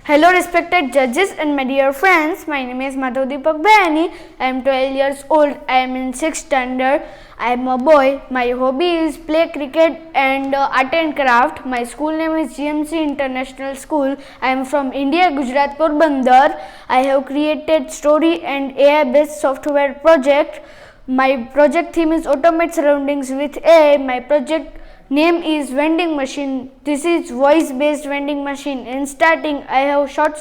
Hello respected judges and my dear friends, my name is Madhav Deepak Bayani. I am 12 years old. I am in 6th standard. I am a boy. My hobby is play cricket and art and craft. My school name is GMC International School. I am from India, Gujarat, Porbandar. I have created story and AI based software project. My project theme is automate surroundings with AI. My project name is vending machine. This is voice based vending machine. In starting, I have short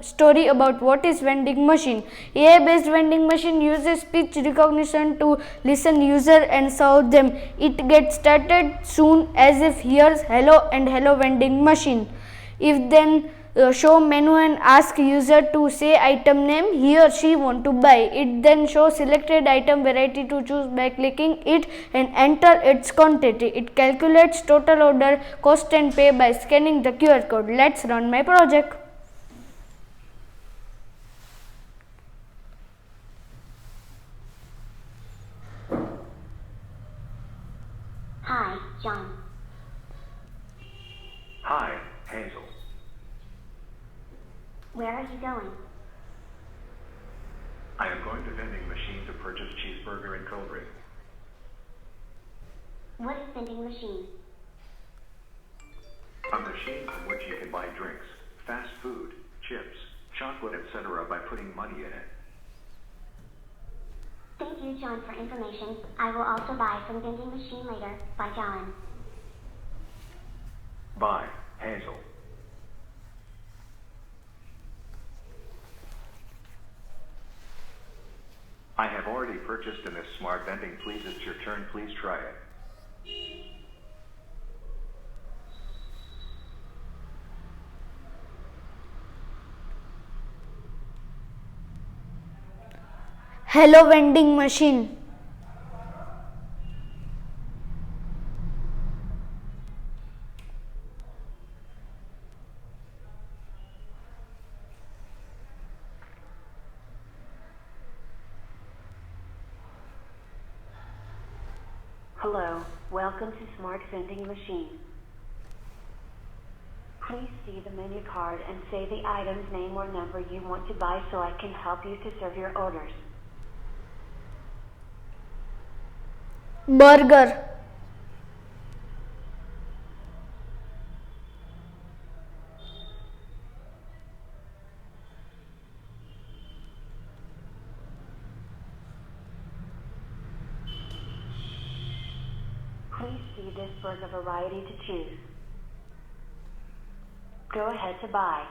story about what is vending machine. AI based vending machine uses speech recognition to listen user and serve them. It gets started soon as if hears hello and hello vending machine. If then show menu and ask user to say item name he or she want to buy. It then shows selected item variety to choose by clicking it and enter its quantity. It calculates total order cost and pay by scanning the QR code. Let's run my project. Hi, John. Hi, Hazel. Where are you going? I am going to vending machine to purchase cheeseburger and cold drink. What is vending machine? A machine from which you can buy drinks, fast food, chips, chocolate, etc. by putting money in it. Thank you, John, for information. I will also buy from vending machine later. Bye, John. Bye, Hazel. I have already purchased in this smart vending. Please, it's your turn. Please try it. Hello vending machine. Hello, welcome to Smart Vending Machine. Please see the menu card and say the item's name or number you want to buy so I can help you to serve your orders. Burger. Please see this burger variety to choose. Go ahead to buy.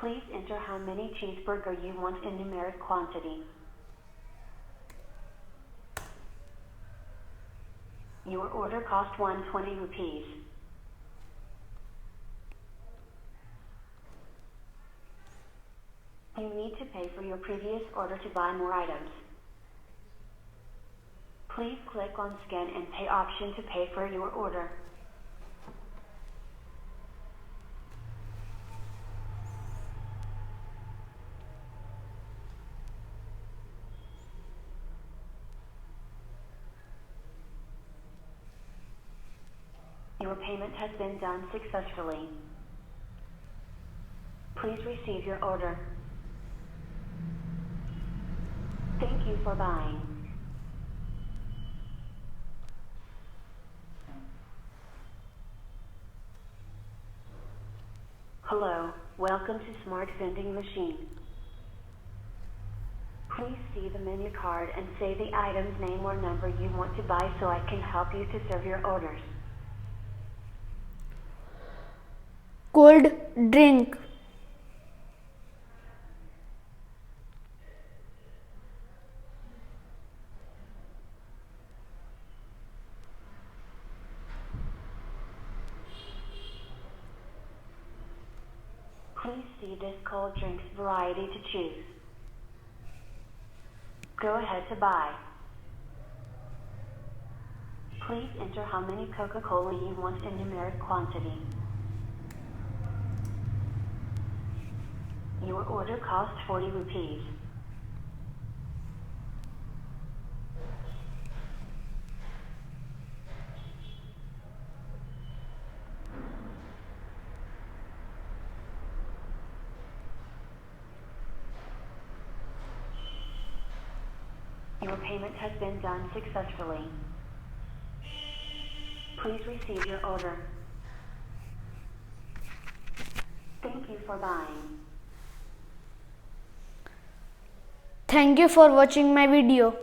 Please enter how many cheeseburger you want in numeric quantity. Your order cost 120 rupees. You need to pay for your previous order to buy more items. Please click on Scan and Pay option to pay for your order. Your payment has been done successfully. Please receive your order. Thank you for buying. Hello, welcome to Smart Vending Machine. Please see the menu card and say the item's name or number you want to buy so I can help you to serve your orders. Cold drink. Please see this cold drinks variety to choose. Go ahead to buy. Please enter how many Coca-Cola you want in numeric quantity. Your order cost 40 rupees. Your payment has been done successfully. Please receive your order. Thank you for buying. Thank you for watching my video.